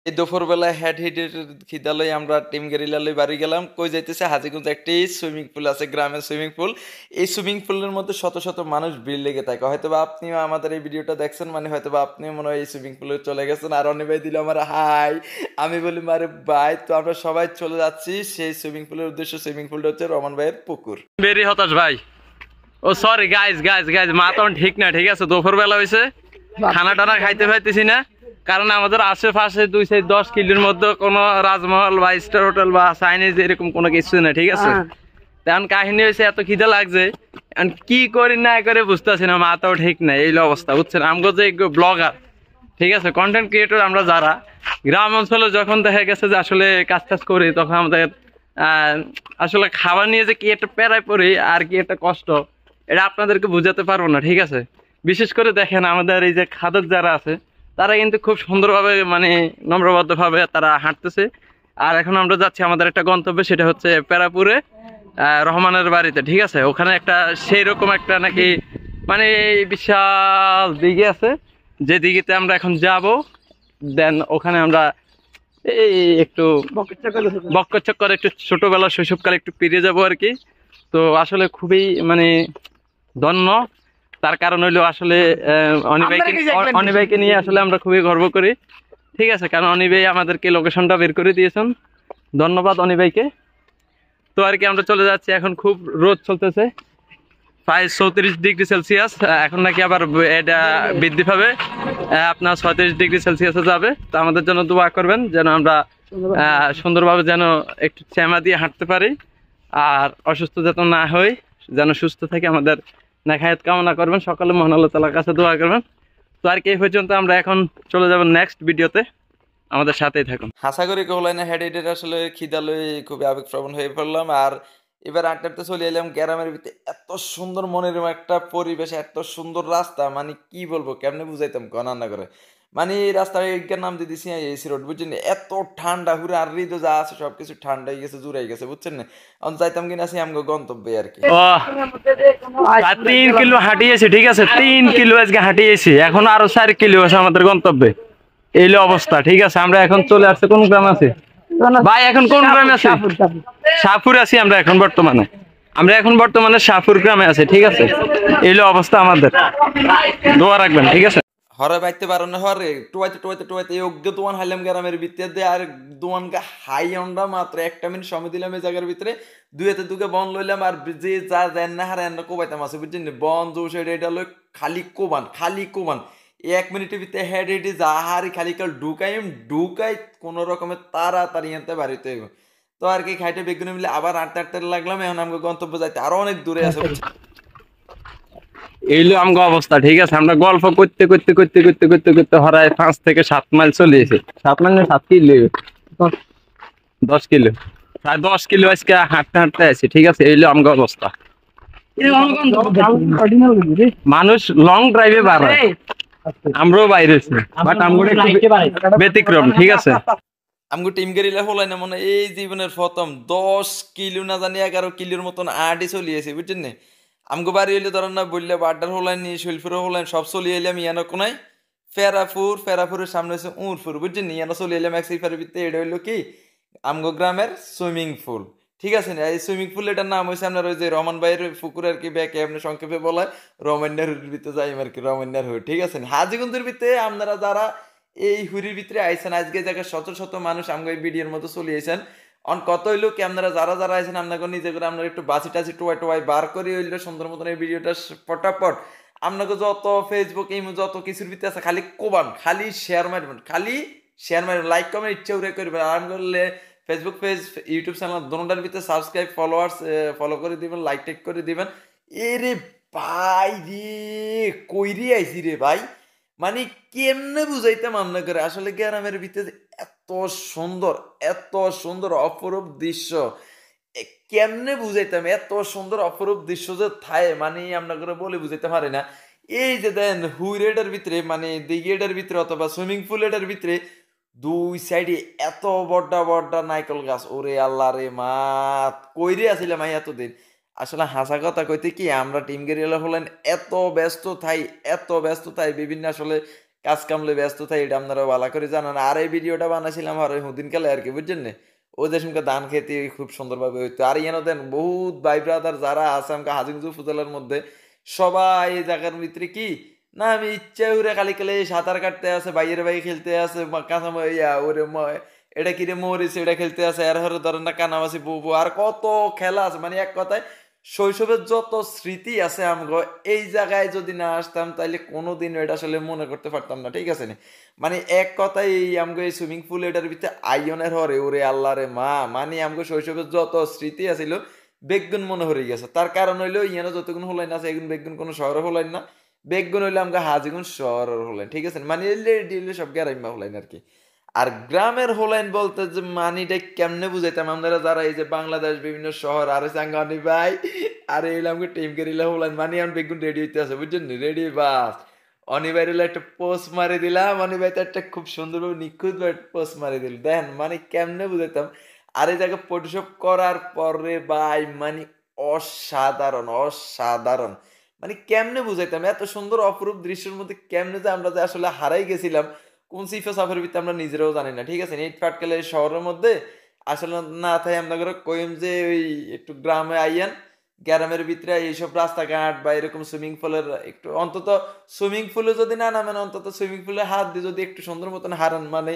এই দুপুরবেলায় হেড হিটের খিদা লই আমরা টিম গেরিলা লই বাড়ি গেলাম। কই যাইতেছে? হাজীগঞ্জ একটি সুইমিং পুল আছে, গ্রামের সুইমিং পুল। এই সুইমিং পুলের মধ্যে শত শত মানুষ ভিড় লেগে থাকে। হয়তোবা আপনিও আমাদের এই ভিডিওটা দেখছেন, মানে হয়তোবা আপনিও মনে হয় এই সুইমিং পুলে চলে গেছেন। আর অনি ভাই দিল আমার হাই, আমি বলি মারে ভাই। তো আমরা সবাই চলে যাচ্ছি সেই সুইমিং পুলের উদ্দেশ্যে। সুইমিং পুলটা হচ্ছে রহমান ভাইয়ের পুকুর। বেরি হতাশ ভাই। ও সরি গাইজ গাইজ গাইজ, মা তখন ঠিক না, ঠিক আছে? দুপুর বেলা হয়েছে, খানা টানা খাইতে পাইতেছি না, কারণ আমাদের আশেপাশে 2-10 কিলোর মধ্যে কোনো রাজমহল বা স্টার হোটেল বা চাইনিজ এরকম কোনো কিছু না, ঠিক আছে? তেমন কাহিনী হয়েছে, এত খিদে লাগছে, কি করি না করে বুঝতেছি না, মাথাও ঠিক নাই, এই অবস্থা, বুঝছেন? আমগো যে ব্লগার, ঠিক আছে, কন্টেন্ট ক্রিয়েটর, আমরা যারা গ্রাম অঞ্চলে যখন দেখা গেছে যে আসলে কাজ টাজ করি, তখন আমাদের আসলে খাবার নিয়ে যে কি একটা প্যারায় পড়ি আর কি একটা কষ্ট, এটা আপনাদেরকে বুঝাতে পারবো না, ঠিক আছে? বিশেষ করে দেখেন আমাদের এই যে খাদক যারা আছে, তারা কিন্তু খুব সুন্দরভাবে, মানে নম্রবদ্ধভাবে তারা হাঁটতেছে। আর এখন আমরা যাচ্ছি আমাদের একটা গন্তব্য, সেটা হচ্ছে প্যারাপুরে রহমানের বাড়িতে, ঠিক আছে? ওখানে একটা সেই রকম একটা নাকি মানে বিশাল দিঘি আছে, যে দিঘিতে আমরা এখন যাব। দেন ওখানে আমরা এই একটু বক্কচক্কর একটু ছোটবেলা শৈশবকালে একটু ফিরে যাবো আর কি। তো আসলে খুবই মানে ধন্য, তার কারণ হইলো আসলে অনিভাইকে নিয়ে আসলে আমরা খুবই গর্ব করি, ঠিক আছে? কারণ অনিভাই আমাদেরকে লোকেশনটা বের করে দিয়েছেন, ধন্যবাদ অনিভাইকে। তো আর কি আমরা চলে যাচ্ছি, এখন খুব রোদ চলতেছে, প্রায় 34 ডিগ্রি সেলসিয়াস। এখন নাকি আবার এটা বৃদ্ধি পাবে, আপনার 36 ডিগ্রি সেলসিয়াসে যাবে। তো আমাদের জন্য দোয়া করবেন যেন আমরা সুন্দরভাবে যেন একটু শ্যামা দিয়ে হাঁটতে পারি, আর অসুস্থ যাতে না হই, যেন সুস্থ থেকে আমাদের নেখায়াত কামনা করবেন, সকালে মহান আল্লাহ তাআলার কাছে দোয়া করবেন। তো আর কি এই পর্যন্ত, আমরা এখন চলে যাব নেক্সট ভিডিওতে, আমাদের সাথেই থাকুন। হাসা করে কহলাই না হেড হিটের আসলে খিদা লই খুবই আবেগপ্রবণ হয়ে পড়লাম। আর এবার আটটা আটটা চলে এলাম গ্রামের ভিতরে। এত সুন্দর মনোরম একটা পরিবেশ, এত সুন্দর রাস্তা, মানে কি বলবো, কেমনে বুঝাইতাম রান্না করে। মানে এই রাস্তার এটার নাম দিয়ে দিছি এসি রোড, বুঝছেন? এত ঠান্ডা হুরে আর হৃদ যা আছে সবকিছু ঠান্ডা হয়ে গেছে, জুড়াই গেছে, বুঝছেন না? আমি চাইতাম কিনা আছি আমগো গন্তব্যে আর কি। ও 3 কিলো হাঁটিয়েছি, ঠিক আছে? 3 কিলো আজকে হাঁটিয়েছি, এখন আরো 4 কিলো আছে আমাদের গন্তব্যে। এই অবস্থা, ঠিক আছে? আমরা এখন চলে আসছে, কোন গ্রাম আছে ভাই? এখন কোন গ্রামে আছে? শাহপুর আছি আমরা এখন বর্তমানে। আমরা এখন বর্তমানে শাহপুর গ্রামে আছি, ঠিক আছে? এই অবস্থা আমাদের, দোয়া রাখবেন, ঠিক আছে? হরে বাইতে পারো না, হরে টুয়াইতে টুয়াইতে টুয়াইতে যোগ্য তোমার হাইলাম গ্রামের ভিতরে দিয়ে। আর তোমার হাই অন্ডা মাত্র 1 মিনিট সময় দিলাম এই জায়গার ভিতরে। দুইতে দুকে বন লইলাম, আর যে যা দেন না হারে এন্ন কোবাইতাম আছে, বুঝছেন? বন জোশ এটা লই খালি কোবান, খালি কোবান। 1 মিনিটের ভিতরে হেড হেডে যা হারি খালি কাল ঢুকাই কোনো রকমের তাড়াতাড়ি আনতে বাড়িতে হইব। তো আর কি খাইতে বেগুনে মিলে আবার আটতে আটতে লাগলাম। এখন আমাকে গন্তব্য যাইতে আরো অনেক দূরে আছে, বুঝছেন? এইলো আমগো অবস্থা, ঠিক আছে? আমরা গল্প করতে করতে করতে করতে করতে করতে হরায় 5 থেকে 7 মাইল চলে এসেছি। 7 মাইল না 7 কিলো, 10 কিলো, প্রায় 10 কিলো আজকে হাঁটতে হাঁটতে আছি, ঠিক আছে? এইলো আমগো অবস্থা। মানুষ লং ড্রাইভে বাড়ায়, আমরাও বাইরে আছি, বাট আমগো ব্যতিক্রম, ঠিক আছে? আমগো টিম গেরিলা হলাই না মনে হয় এই জীবনের প্রথম 10 কিলো না জানি 11 কিলোর মতন আডি চলিয়েছি, বুঝছেন না? আমগো বাড়ি হইলে ধরেন না বললে বাড্ডার হলাইন নি, শৈলপুরে হলাইন, সব চলিয়ে এলাম ইয়ানো কোনায় ফেরাপুরের সামনে হচ্ছে উঁরপুর, বুঝছেন? ইয়ানো চলিয়ে এলাম এক সিফারের ভিতরে। এটা হইলো কি আমগো গ্রামের সুইমিং পুল, ঠিক আছে না? এই সুইমিং পুল এটার নাম হয়েছে আপনার ওই যে রহমান ভাইয়ের পুকুর আর কি, ব্যাকে আপনি সংক্ষেপে বলা হয় রমন্যার হুড়ির ভিতরে যাই আর কি, রমন্যার হুড়, ঠিক আছে না? হাজিগঞ্জের ভিতরে আপনারা যারা এই হুড়ির ভিতরে আইছেন, আজকে জায়গায় শত শত মানুষ আমাকে এই ভিডিওর মতো চলে আইছেন। অন কত হইলো কি আপনারা যারা যারা আইছেন আপনাকে নিজে করে আপনারা একটু বাসি টাসি টোয়াই টোয়াই বার করে হইলো সুন্দর মতন এই ভিডিওটা পটাপট আপনাকে যত ফেসবুক এই যত কিছুর ভিতরে আছে খালি কোবান, খালি শেয়ার মারবেন, খালি শেয়ার মারবেন, লাইক কমেন্ট ইচ্ছা উড়ে করবেন। আরাম করলে ফেসবুক পেজ ইউটিউব চ্যানেল দোনোটার ভিতরে সাবস্ক্রাইব ফলোয়ার্স ফলো করে দিবেন, লাইক টেক করে দিবেন। এরে ভাই রে, কইরি আইছি রে ভাই, মানে কেমনে বুঝাইতাম আপনার করে আসলে গ্রামের ভিতরে এত সুন্দর, এত সুন্দর অপরূপ দৃশ্য। কেমনে বুঝাইতাম এত সুন্দর অপরূপ দৃশ্য যে থায়, মানে আপনার করে বলে বুঝাইতে পারে না। এই যে দেন হুইরেটার ভিতরে, মানে দিঘিটার ভিতরে অথবা সুইমিং পুলেটার ভিতরে দুই সাইডে এত বড়টা বড়টা নাইকল গাছ, ওরে আল্লাহ রে মা, কইরে আসিলাম আমি এতদিন। আসলে হাসা কথা কইতে কি আমরা টিম গেরিলা হলেন এত ব্যস্ত থাই, এত ব্যস্ত থাই বিভিন্ন আসলে কাজ কামলে ব্যস্ত থাই, এটা আপনারা ভালো করে জানেন। আর এই ভিডিওটা বানাইছিলাম আর ওই হুদিন কালে আর কি, বুঝছেন না? ওদের সঙ্গে ধান খেতে খুব সুন্দরভাবে হইতো। আর ইয়ানো দেন বহুত ভাই ব্রাদার যারা আছে আমাকে হাজিগঞ্জ উপজেলার মধ্যে, সবাই এই জায়গার ভিতরে কি না আমি ইচ্ছা করে খালি খালি সাঁতার কাটতে আছে, বাইরের বাই খেলতে আছে, কাঁচা ইয়া ওরে এটা কিরে মরিস এটা খেলতে আছে, এর হরে ধরেন না কানামাছি বউ আর কত খেলা আছে। মানে এক কথায় শৈশবের যত স্মৃতি আছে আমগো, এই জায়গায় যদি না আসতাম তাইলে কোনোদিন এটা আসলে মনে করতে পারতাম না, ঠিক আছে নি? মানে এক কথায় এই আমগো এই সুইমিং পুল এটার ভিতরে আইনের হরে ওরে আল্লাহ রে মা, মানে আমগো শৈশবের যত স্মৃতি আছিল বেগুন মনে হয়ে গেছে। তার কারণ হইলো ইয়ানো যতগুণ হলাইন আছে এগুন বেগুন কোনো শহরে হলাইন না, বেগুন হইলো আমগো হাজিগুন শহরের হলাইন, ঠিক আছে? মানে এলে সব গ্রাম্য হলাইন আর কি। আর গ্রামের হোলাইন বলতে যে মানিটা কেমনে বুঝাইতাম আপনারা যারা এই যে বাংলাদেশ বিভিন্ন শহর আর সাঙ্গানি ভাই আর এইলাম টিম গেরিলা হোলাইন মানে আমি বেগুন রেডি হইতে আছে, বুঝছেন রেডি বাস। অনিবাইরুল একটা পোস্ট মারি দিলাম, অনিবাই তো একটা খুব সুন্দরভাবে নিখুঁত পোস্ট মারি দিল, দেন মানে কেমনে বুঝাইতাম। আর এই জায়গায় ফটোশপ করার পরে ভাই মানে অসাধারণ অসাধারণ, মানে কেমনে বুঝাইতাম এত সুন্দর অপরূপ দৃশ্যের মধ্যে কেমনে যে আমরা যে আসলে হারাই গেছিলাম কোন সিফা সাফের ভিতরে আমরা নিজেরাও জানি না, ঠিক আছে? ইট পাটকেলে শহরের মধ্যে আসলে না থাকে আমরা করে কইম যে ওই একটু গ্রামে আইয়ান, গ্রামের ভিতরে এইসব রাস্তাঘাট বা এরকম সুইমিং পুলের একটু অন্তত সুইমিং পুলে যদি না নামেন অন্তত সুইমিং পুলের হাত দিয়ে যদি একটু সুন্দর মতন হারান, মানে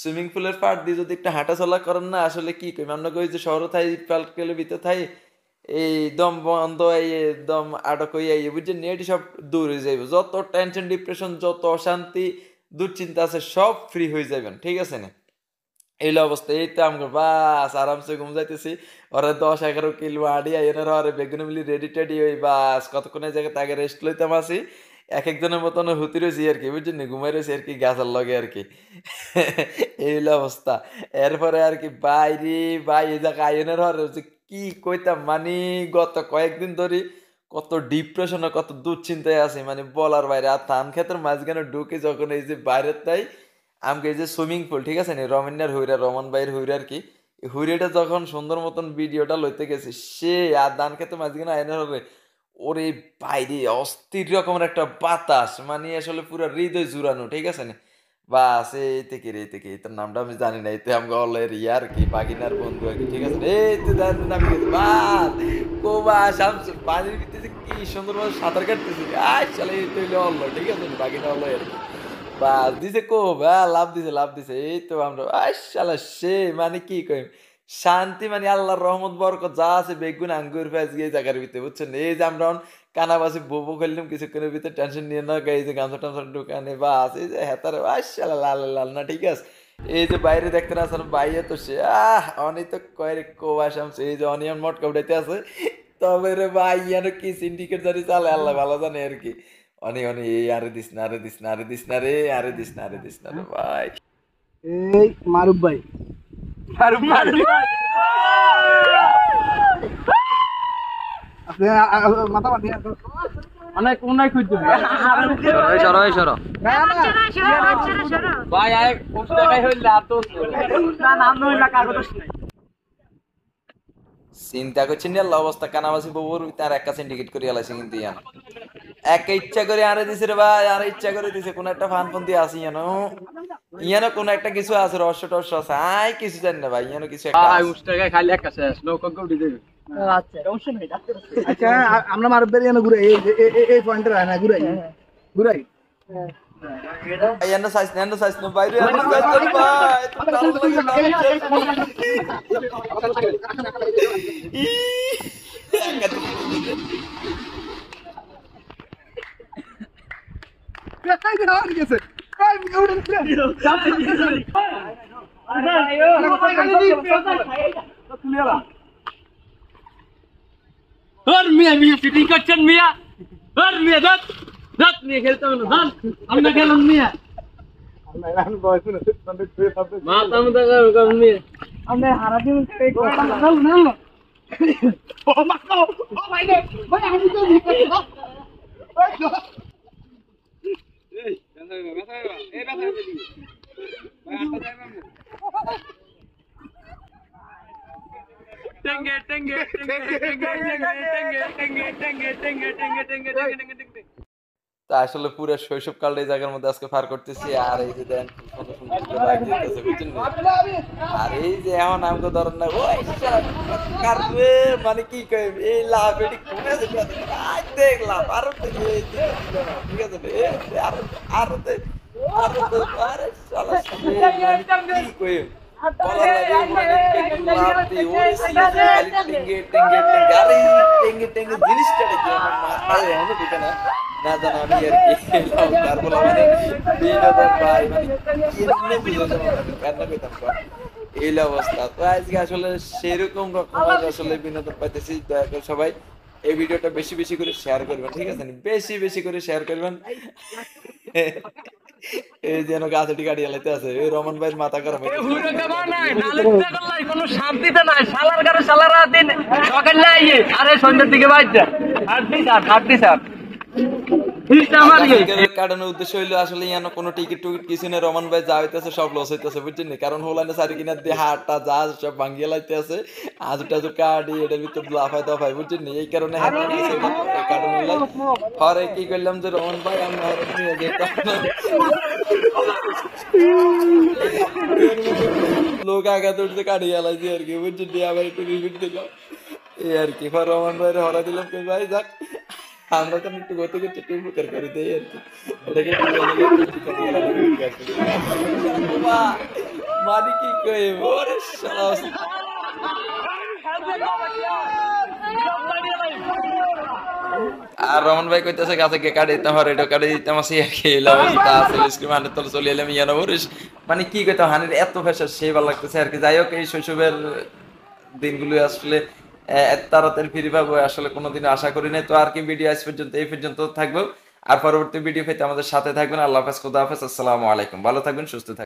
সুইমিং পুলের পাড় দিয়ে যদি একটু হাঁটাচলা করেন না, আসলে কি কইম আমরা কই যে শহরে থাই ইট পাটকেলের ভিতরে থাই এই দম বন্ধ এই দম আটক হইয়া বুঝছেন এটি সব দূর হয়ে যাইব, যত টেনশন ডিপ্রেশন যত অশান্তি দুশ্চিন্তা আছে সব ফ্রি হয়ে যাবেন, ঠিক আছে না? এই অবস্থা এই তো আমরা বাস আরামসে ঘুম যাইতেছি, ওরা 10-11 কিলো আড়ি এনারা ওরে বেগুন মিলি রেডি টেডি ওই বাস কতক্ষণের জায়গায় তাকে রেস্ট লইতাম আসি, এক একজনের মতন হুতি রয়েছি আর কি, বুঝছেন ঘুমাই রয়েছি আর কি গাছের লগে আর কি। এই অবস্থা। এরপরে আর কি বাইরে ভাই এই জায়গায় আইনের হরে যে কি কইতাম মানে গত কয়েকদিন ধরে কত ডিপ্রেশনে কত দুশ্চিন্তায় আছে মানে বলার বাইরে। আর ধান ক্ষেতের মাঝখানে ঢুকে যখন এই যে বাইরের তাই আমাকে এই যে সুইমিং পুল, ঠিক আছে নি রমন্যার হুইরা রমন ভাইয়ের হুইরা আর কি, হুইরাটা যখন সুন্দর মতন ভিডিওটা লইতে গেছে সে আর ধান ক্ষেতের মাঝখানে আইনের হবে ওরে বাইরে অস্থির রকমের একটা বাতাস, মানে আসলে পুরো হৃদয় জুড়ানো, ঠিক আছে না? বাস এই থেকে রে থেকে তোর নামটা আমি জানি না, এতে আমাকে অলের ইয়ার কি বাগিনার বন্ধু আর কি, ঠিক আছে এই তো নামি গেছে বাস কোবা শামস পানির ভিতরে কি সুন্দরভাবে সাঁতার কাটতেছি আজ চলে এই তো হইলে অল্ল, ঠিক আছে বাগিনা অল্ল আর কি। বাস দিছে কোব লাভ দিছে এই তো আমরা শালা সে মানে কি কই শান্তি, মানে আল্লাহর রহমত বরকত যা আছে বেগুন আঙ্গুর ফেজ গিয়ে জায়গার ভিতরে, বুঝছেন এই যে আমরা কানাবাসি ববু খেললাম কিছুক্ষণের ভিতরে টেনশন নিয়ে না এই যে গামছা টামছার দোকানে বাস এই যে হেতারে শালা লাল লাল না, ঠিক আছে? এই যে বাইরে দেখতে না আসলে বাইরে তো সে অনি তো কয়ের কোবা শামস এই যে অনিয়ন মটকা উঠাইতে আছে, তবে রে ভাই ইয়ানো কি সিন্ডিকেট জানি চালে আল্লাহ ভালো জানে আর কি। অনি অনি এই আরে দিস না আরে দিস না আরে দিস না রে আরে দিস না আরে দিস না রে ভাই। এই মারুফ ভাই মারুফ মারুফ আপনি মাথা মাথা অনেক অনেক খুঁজতে সরো ভাই আয় পোস্ট দেখাই হইল আর তো না নাম হইল কার কথা শুনাই চিন্তা করছেন আল্লাহ অবস্থা কানাবাসি বউর তার একটা সিন্ডিকেট করে আলাইছে কিন্তু ইয়ান এক ইচ্ছা করে আরে দিছে রে ভাই আর ইচ্ছা করে দিছে কোন একটা ফানপন্থী আছে ইয়ানো কোন একটা কিছু আছে রহস্য টহস্য আছে আই কিছু জানি না ভাই ইয়ানো কিছু একটা আয় পোস্ট দেখাই খালি একটা শেষ লোক কম উঠে যাবে। আচ্ছা সমস্যা নাই আচ্ছা আমরা মারুফ ভাই এনে ঘুরে এই পয়েন্টে রায় না ঘুরাই ইয়ানো সাইজ না বাইরে ইয়ানো সাইজ করি ভাই মিয়া ফিটিং করছেন মিয়া মিয়া দাঁত নিয়ে খেলতে হবে না আমরা খেলাম মিয়া মাথা মতো মিয়া আমরা হারা দিন টেঙ্গে তো আসলে পুরো শৈশবকালটা এই জায়গার মধ্যে আজকে পার করতেছি। আর এই যে দেন কি সুন্দর সুন্দর দুটো বাইক যেতেছে, বুঝছেন নি? আর এই যে এখন আমাকে ধরেন না ওই কারবে মানে কি কই এই লাভ এটি কোনে আছে আজ দেখলাম আরো তো এই যে ঠিক আছে রে আরো আরো তো আরো তো আরে শালা মানে কি কই বলার লাগে মানে লাভ দি ওরে সিজে খালি টেঙ্গে টেঙ্গে টেঙ্গে আরে টেঙ্গে টেঙ্গে জিনিসটা কি আমার মাথায় এমন ঢুকে না না জানা আমি আর কি তার বলা মানে বিনোদন ভাই মানে এমনি বুঝে যাবো কান্না করতাম এই অবস্থা। তো আজকে আসলে সেরকম রকমের আসলে বিনোদন পাইতেছি। দয়া করে সবাই এই ভিডিওটা বেশি বেশি করে শেয়ার করবেন, ঠিক আছে? বেশি বেশি করে শেয়ার করবেন। এই যেন গাছটি গাড়ি চালাইতে আছে এই রমন ভাইয়ের মাথা গরম কোনো শান্তিতে নাই, শালার ঘরে শালারা দিন সকালে আইয়ে আরে সন্ধ্যার দিকে বাইতে হাঁটতি স্যার কাটানোর উদ্দেশ্য হইলো আসলে ইয়ানো কোনো টিকিট টুকিট কিছু নেই। রমন ভাই যা হইতেছে সব লস হইতেছে, বুঝছেন? কারণ হোলানে চারি কিনার দিয়ে হাটটা জাহাজ সব ভাঙ্গিয়ে লাইতে আছে, আজু টাজু কাটি এটার ভিতর লাফাই দফাই, বুঝছেন? এই কারণে কাটানো হরে কি করলাম যে রমন ভাই আমি হরে নিয়ে যেতাম লোক আঘাত উঠতে কাটিয়ে আলাইছি আর কি, বুঝছেন? আবার একটু রিপিট দিলাম এই আর কি। রমন ভাইয়ের হরা দিলাম ভাই যাক আমরা তো একটু গত করতে একটু উপকার করে দেই আর কি। এটাকে মানে কি কই ওরে শালা আর রমন ভাই কইতেছে গাছে কে কাটে দিতে আমার এটা কাটে দিতে আমার সেই খেলা অবস্থা আসলে স্ক্রিন হানের তলে চলে এলাম ইয়ানো ওরে মানে কি কইতে হানের এত ফ্যাশন সেই ভালো লাগতেছে আর কি। যাই হোক এই শৈশবের দিনগুলো আসলে তাড়াতাড়ি ফিরে পাবো আসলে কোনোদিনও আশা করি নাই। তো আর কি ভিডিও আজ পর্যন্ত এই পর্যন্ত থাকবো। আর পরবর্তী ভিডিও পেতে আমাদের সাথে থাকবেন। আল্লাহ হাফেজ, খোদা হাফেজ, আসসালামু আলাইকুম। ভালো থাকবেন, সুস্থ থাকবেন।